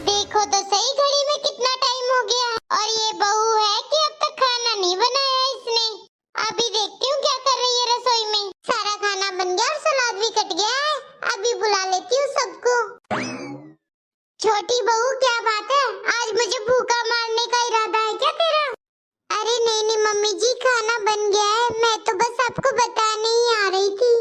देखो तो सही घड़ी में कितना टाइम हो गया है और ये बहू है कि अब तक खाना नहीं बनाया इसने। अभी देखती हूँ क्या कर रही है रसोई में। सारा खाना बन गया और सलाद भी कट गया है। अभी बुला लेती हूँ सबको। छोटी बहू क्या बात है, आज मुझे भूखा मारने का इरादा है क्या तेरा? अरे नहीं नहीं मम्मी जी, खाना बन गया है। मैं तो बस आपको बताने ही आ रही थी।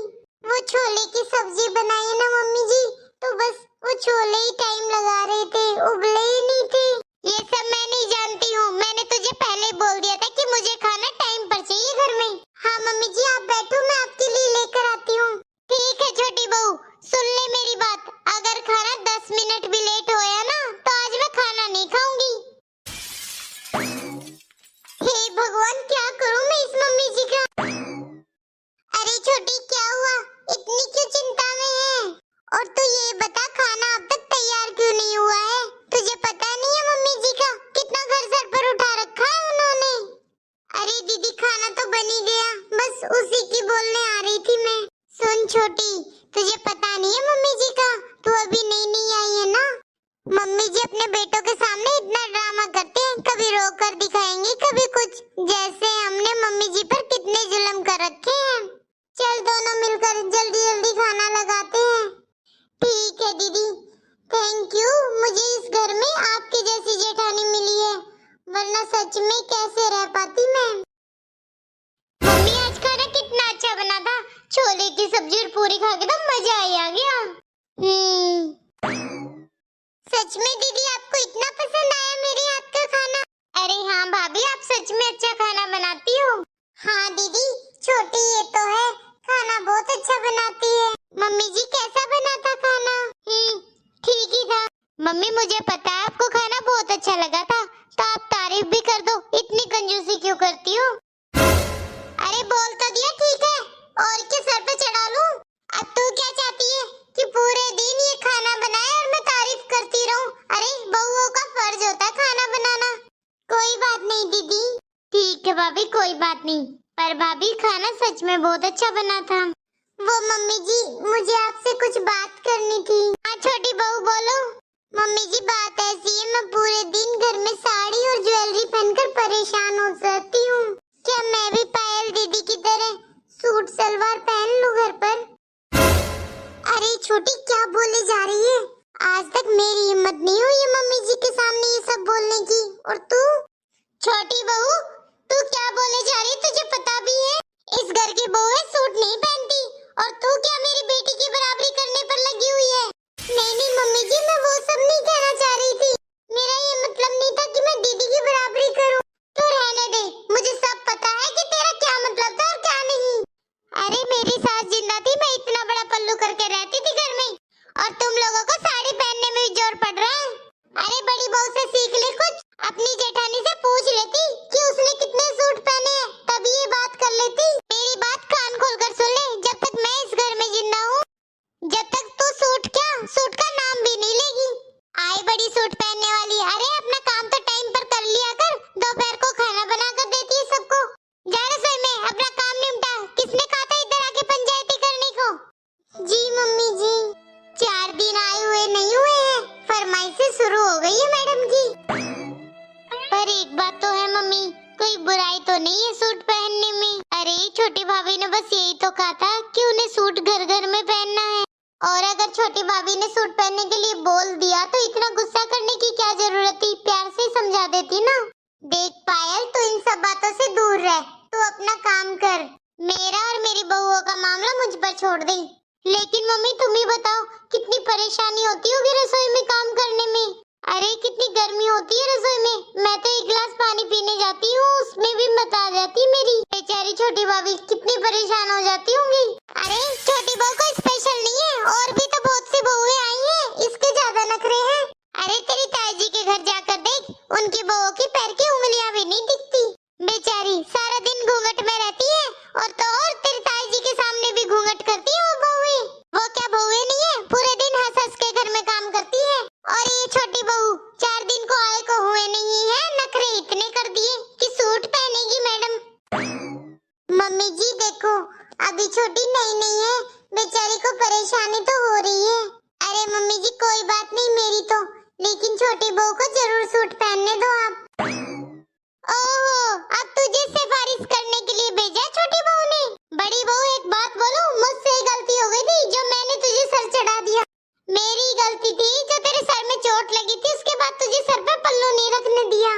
वो छोले की सब्जी बनाई है ना मम्मी जी, तो बस वो छोले ही टाइम लगा रहे थे, उबले ही नहीं थे। ये सब मैं नहीं जानती हूँ, मैंने तुझे पहले ही बोल दिया था कि मुझे खाना टाइम पर चाहिए घर में। हाँ मम्मी जी आप बैठो, मैं आपके लिए लेकर आती हूँ। ठीक है छोटी बहू, सुन ले मेरी बात, अगर खाना 10 मिनट भी लेट होया ना तो आज मैं खाना नहीं खाऊंगी। हे भगवान क्या करूँ मैं इस मम्मी जी का। अरे छोटी क्या हुआ, इतनी क्यों चिंता में है? और तू ये बता खाना अब तक तैयार क्यों नहीं हुआ है? तुझे पता नहीं है मम्मी जी का कितना घर सर पर उठा रखा है उन्होंने। अरे दीदी खाना तो बन ही गया, बस उसी की बोलने आ रही थी मैं। सुन छोटी, तुझे पता नहीं है मम्मी जी का, तू अभी नई नई आई है ना। मम्मी जी अपने बेटों के सामने इतना ड्रामा करते हैं, कभी रोक कर दिखाएंगे कभी कुछ, जैसे हमने मम्मी जी पर कितने जुल्म कर रखे हैं। चल दोनों मिलकर जल्दी जल्दी खाना लगाते हैं। ठीक है दीदी, थैंक यू, मुझे इस घर में आपकी जैसी जेठानी मिली है, वरना सच में कैसे रह पाती मैं। मम्मी आज खाना कितना अच्छा बना था, छोले की सब्जी और पूरी खा के तो मजा ही आ गया। सच में दीदी आपको इतना पसंद आया मेरे हाथ का खाना? अरे हाँ भाभी, आप सच में अच्छा खाना बनाती हो। हाँ दीदी, छोटी ये तो है, खाना बहुत अच्छा बनाती है। मम्मी जी कैसा बना था खाना? ठीक ही था। मम्मी मुझे पता है आपको खाना बहुत अच्छा लगा था, तो आप तारीफ भी कर दो, इतनी कंजूसी क्यों करती हो? अरे बोल तो दिया ठीक है, और क्या सर पे चढ़ा लूं? अब तू क्या चाहती है कि पूरे दिन ये खाना बनाए और मैं तारीफ करती रहूं? अरे बहुओं का फर्ज होता है खाना बनाना। कोई बात नहीं दीदी। ठीक है भाभी, कोई बात नहीं, पर भाभी खाना सच में बहुत अच्छा बना था। वो मम्मी जी मुझे आपसे कुछ बात करनी थी। हाँ छोटी बहू बोलो। मम्मी जी बात ऐसी है, मैं पूरे दिन घर में साड़ी और ज्वेलरी पहनकर परेशान हो जाती हूँ। क्या मैं भी पायल दीदी की तरह सूट सलवार पहन लूं घर पर? अरे छोटी क्या बोले जा रही है, आज तक मेरी हिम्मत नहीं हुई है मम्मी जी के सामने ये सब बोलने की, और तू? छोटी बहू तू क्या बोले जा रही है, तुझे पता भी है इस घर की बहू है, सूट नहीं पहनती, और तू क्या मेरी बेटी की बराबरी करने पर लगी हुई है? नहीं नहीं मम्मी जी, मैं वो सब नहीं कहना चाह रही थी, मेरा ये मतलब नहीं था कि मैं दीदी की बराबरी करूं। तू रहने दे, मुझे सब पता है कि तेरा क्या मतलब था और क्या नहीं। अरे मेरी सास जिंदा थी, मैं इतना बड़ा पल्लू करके रहती थी घर में, और तुम लोगों को साड़ी पहनने में भी जोर पड़ रहा है। अरे बड़ी बहू से सीख ले कुछ, अपनी जेठानी से पूछ लेती कि उसने कितने सूट पहने हैं, तभी ये बात कर लेती। मेरी बात कान खोलकर सुन ले, जब तक मैं इस घर में जिंदा हूँ, जब तक तू सूट क्या, सूट का नाम भी नहीं लेगी। आई बड़ी सूट पहनने वाली। अरे अपना काम तो टाइम पर कर लिया कर, दोपहर को खाना बना कर देती है सबको। जा रसोई में अपना काम निपटा, किसने कहा था इधर आके पंचायती करने को? जी मम्मी जी। 4 दिन आए हुए नहीं हुए हैं, फरमाइशें शुरू हो गई है मैडम की। पर एक बात तो है मम्मी, कोई बुराई तो नहीं है सूट पहनने में। अरे छोटी भाभी ने बस यही तो कहा था कि उन्हें सूट घर घर में पहनना है, और अगर छोटी भाभी ने सूट पहनने के लिए बोल दिया तो इतना गुस्सा करने की क्या जरूरत थी, प्यार से समझा देती ना। देख पायल, तू इन सब बातों से दूर रह, तू अपना काम कर, मेरा और मेरी बहुओं का मामला मुझ पर छोड़ दे। लेकिन मम्मी तुम ही बताओ, कितनी परेशानी होती होगी रसोई में काम करने में। अरे कितनी गर्मी होती है रसोई में, मैं तो 1 गिलास पानी पीने जाती हूँ उसमें भी मत आ जाती मेरी। बेचारी छोटी भाभी कितनी परेशान हो जाती होंगी। अरे छोटी बहू कोई स्पेशल नहीं है, और भी तो बहुत सी बहुएं आई हैं, इसके ज्यादा नखरे हैं। अरे तेरी ताई जी के घर जाकर देख, उनकी बहुओं की पैर की उंगलियां भी नहीं दिखती। बेचारी सारा दिन घूंघट में रहती है, और तो और तेरी ताई जी के सामने भी घूंघट करती है वो बहुएं। वो क्या बहुएं नहीं है, पूरे दिन हंस हंस के घर में काम करती है। और ये छोटी बहू 4 दिन को आए को हुए नहीं है, नखरे इतने कर दिए कि सूट पहनेगी मैडम। मम्मी जी देखो, अभी छोटी नई नई है, बेचारी को परेशानी तो हो रही है। अरे मम्मी जी कोई बात नहीं, मेरी तो लेकिन छोटी बहू को जरूर सूट पहनने दो आप। ओहो, अब तुझे सिफारिश करने के लिए भेजा छोटी बहू ने। बड़ी बहू एक बात बोलूं, मुझसे गलती हो गई थी जो मैंने तुझे सर चढ़ा दिया। मेरी गलती थी जो तेरे सर में चोट लगी थी, उसके बाद तुझे सर पे पल्लू नहीं रखने दिया।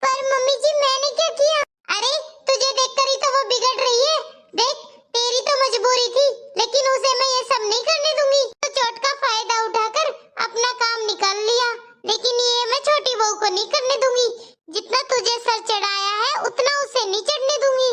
पर मम्मी जी मैंने क्या किया? अरे तुझे देखकर ही तो वो बिगड़ रही है। देख तेरी तो मजबूरी थी, लेकिन उसे मैं ये सब नहीं करने दूंगी। तो चोट का फायदा उठाकर अपना काम निकाल लिया, लेकिन ये मैं छोटी बहू को नहीं करने दूंगी। जितना तुझे सर चढ़ाया है उतना उसे नहीं चढ़ने दूंगी।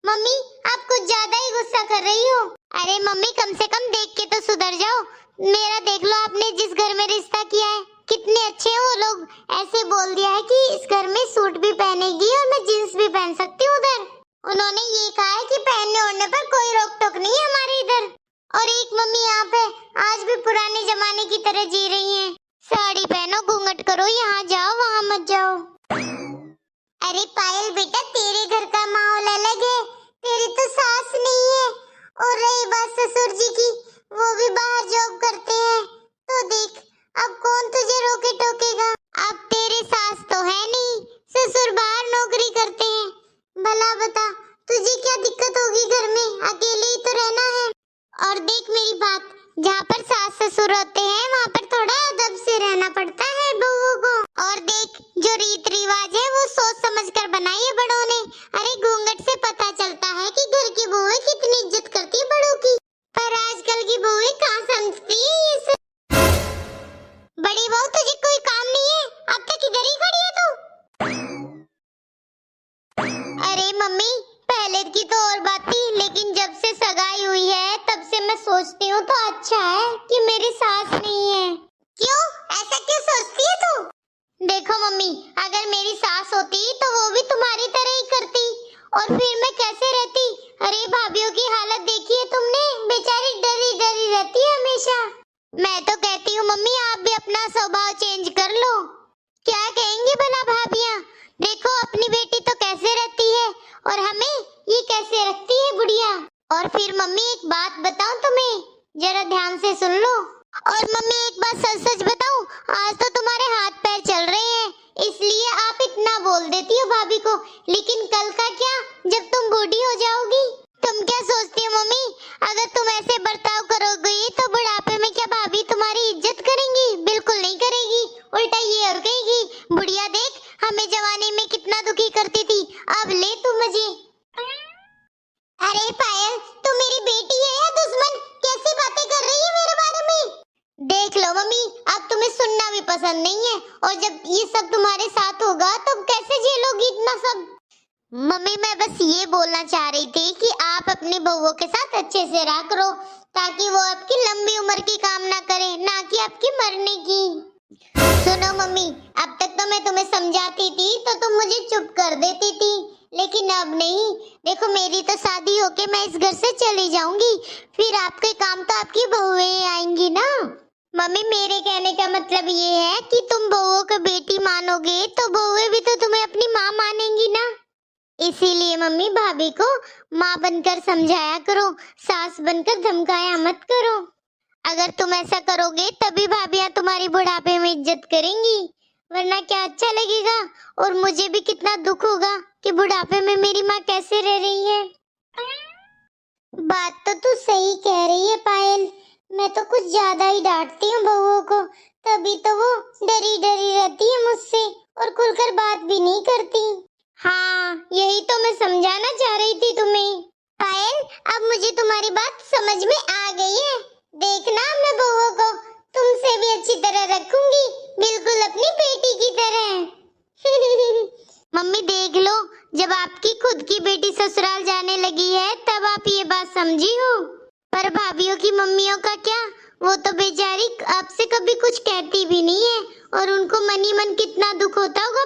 मम्मी आप कुछ ज्यादा ही गुस्सा कर रही हो। अरे मम्मी कम से कम देख के तो सुधर जाओ। मेरा देख लो, आपने जिस घर में रिश्ता किया है कितने अच्छे हैं वो लोग। ऐसे बोल दिया है कि इस घर में सूट भी पहनेगी और मैं जींस भी पहन सकती हूँ उधर। उन्होंने ये कहा है कि पहनने ओढ़ने पर कोई रोक टोक नहीं है हमारे इधर। और एक मम्मी आप है, आज भी पुराने जमाने की तरह जी रही हैं। साड़ी पहनो, घूंघट करो, यहाँ जाओ वहाँ मत जाओ। अरे पायल बेटा, तेरे घर का माहौल अलग है, तेरी तो सास नहीं है। और रही बात ससुर जी की, वो भी बाहर जॉब करते हैं। तो देख अब कौन तुझे रोके टोकेगा। अब तेरे सास तो है नहीं, ससुर बाहर नौकरी करते हैं। भला बता तुझे क्या दिक्कत होगी घर में, अकेले ही तो रहना है। और देख मेरी बात, जहाँ पर सास ससुर होते हैं वहाँ पर थोड़ा अदब से रहना पड़ता है बहुओं को। और देख जो रीत रिवाज है वो सोच समझ कर बनाई है बड़ों ने। अरे घूंघट से पता चलता है कि घर की बहुएं कितनी इज्जत करती है बड़ों की। पर आजकल की बहुएं कहाँ समझती है ये सब। बड़ी बहू तुझे कोई काम नहीं है, अब तक इधर ही खड़ी है तू। अरे मम्मी पहले की तो और बात थी, लेकिन जब से सगाई हुई है तब से मैं सोचती हूँ तो अच्छा है कि मेरी सास नहीं है। क्यों, ऐसा क्यों सोचती है तू? देखो मम्मी, अगर मेरी सास होती तो वो भी तुम्हारी तरह ही करती, और फिर मैं कैसे रहती। अरे भाभीयों की हालत देखी है तुमने, बेचारी डरी डरी रहती है हमेशा। मैं तो कहती हूँ मम्मी आप भी अपना स्वभाव चेंज कर लो। क्या कहेंगी भला भाभियाँ, देखो अपनी बेटी तो कैसे रहती है और हमें ये कैसे रखती है बुढ़िया। और फिर मम्मी एक बात बताऊं तुम्हें, जरा ध्यान से सुन लो। और मम्मी एक बात सच सच बताऊं, आज तो तुम्हारे हाथ पैर चल रहे हैं, इसलिए आप इतना बोल देती हो भाभी को। लेकिन कल का क्या, जब तुम बूढ़ी हो जाओगी। तुम क्या सोचती हो मम्मी, अगर तुम ऐसे बर्ताव करोगी तो बुढ़ापे में क्या भाभी तुम्हारी इज्जत करेंगी? बिल्कुल नहीं करेगी, उल्टा ये और कहेगी, बुढ़िया देख हमें जवानी में कितना दुखी करती थी, अब ले तू मुझे। अरे पायल तू मेरी बेटी है या दुश्मन, कैसी बातें कर रही है मेरे बारे में। देख लो मम्मी, अब तुम्हें सुनना भी पसंद नहीं है, और जब ये सब तुम्हारे साथ होगा तो कैसे झेलोगी इतना सब। मम्मी मैं बस ये बोलना चाह रही थी कि आप अपनी बहुओं के साथ अच्छे से रहा करो, ताकि वो आपकी लंबी उम्र की कामना करे, ना कि आपकी मरने की। सुनो मम्मी, अब तक तो मैं तुम्हें समझाती थी तो तुम मुझे चुप कर देती थी, लेकिन अब नहीं। देखो मेरी तो शादी होके मैं इस घर से चली जाऊंगी, फिर आपके काम तो आपकी बहुएं आएंगी ना। मम्मी मेरे कहने का मतलब ये है कि तुम बहुओं को बेटी मानोगे तो बहुएं भी तो तुम्हें अपनी माँ मानेंगी ना। इसीलिए मम्मी भाभी को माँ बनकर समझाया करो, सास बनकर धमकाया मत करो। अगर तुम ऐसा करोगे तभी भाभियाँ तुम्हारी बुढ़ापे में इज्जत करेंगी, वरना क्या अच्छा लगेगा। और मुझे भी कितना दुख होगा कि बुढ़ापे में मेरी माँ कैसे रह रही है। बात तो तू सही कह रही है पायल, मैं तो कुछ ज्यादा ही डांटती हूँ बहुओं को, तभी तो वो डरी डरी रहती है मुझसे और खुलकर बात भी नहीं करती। हाँ यही तो मैं समझाना चाह रही थी तुम्हें। पायल अब मुझे तुम्हारी बात समझ में आ गई है, देखना मैं बहुओं को तुमसे भी अच्छी तरह रखूंगी, बिल्कुल अपनी बेटी की तरह। मम्मी देख लो, जब आपकी खुद की बेटी ससुराल जाने लगी है तब आप ये बात समझी हो। पर भाभियों की मम्मियों का क्या, वो तो बेचारी आपसे कभी कुछ कहती भी नहीं है, और उनको मन ही मन कितना दुख होता होगा